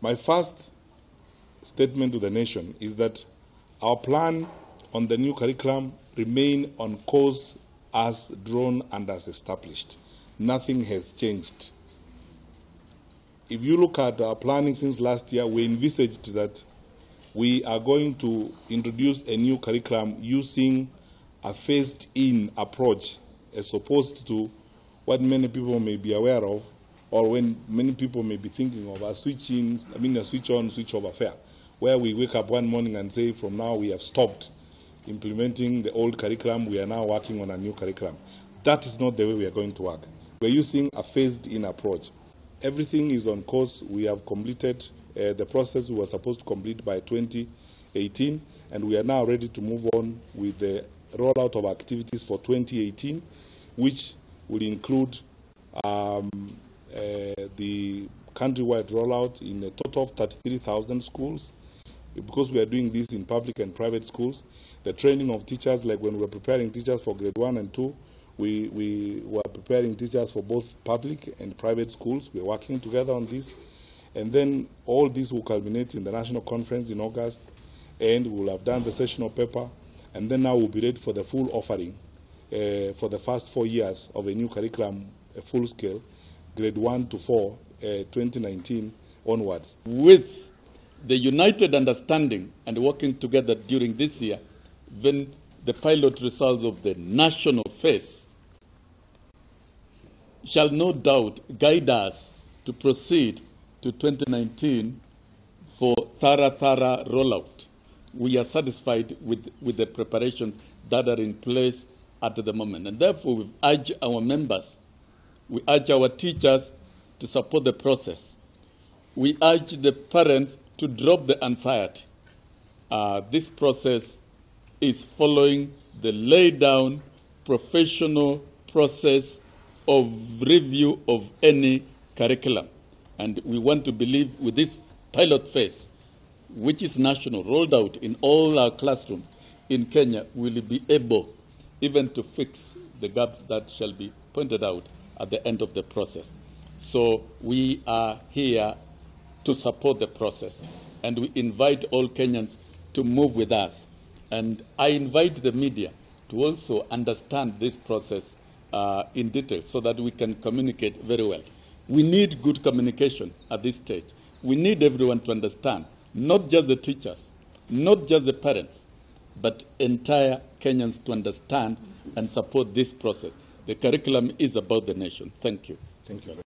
My first statement to the nation is that our plan on the new curriculum remain on course as drawn and as established. Nothing has changed. If you look at our planning since last year, we envisaged that we are going to introduce a new curriculum using a phased-in approach as opposed to what many people may be aware of, or when many people may be thinking of a switch-in, a switch-on, switch-off affair, where we wake up one morning and say, from now we have stopped implementing the old curriculum, we are now working on a new curriculum. That is not the way we are going to work. We're using a phased-in approach. Everything is on course. We have completed the process we were supposed to complete by 2018, and we are now ready to move on with the rollout of activities for 2018, which will include the countrywide rollout in a total of 33,000 schools. Because we are doing this in public and private schools, the training of teachers, like when we were preparing teachers for grade 1 and 2, we were preparing teachers for both public and private schools. We are working together on this. And then all this will culminate in the national conference in August, and we will have done the sessional paper, and then now we'll be ready for the full offering for the first 4 years of a new curriculum, a full scale, grade 1 to 4, 2019 onwards. With the united understanding and working together during this year, when the pilot results of the national phase shall no doubt guide us to proceed to 2019 for thorough rollout. We are satisfied with the preparations that are in place at the moment. And therefore, we urge our members, we urge our teachers to support the process. We urge the parents to drop the anxiety. This process is following the laid-down professional process of review of any curriculum. And we want to believe with this pilot phase, which is national, rolled out in all our classrooms in Kenya, will be able even to fix the gaps that shall be pointed out at the end of the process. So we are here to support the process, and we invite all Kenyans to move with us. And I invite the media to also understand this process in detail so that we can communicate very well. We need good communication at this stage. We need everyone to understand, not just the teachers, not just the parents, but entire Kenyans to understand and support this process. The curriculum is about the nation. Thank you. Thank you.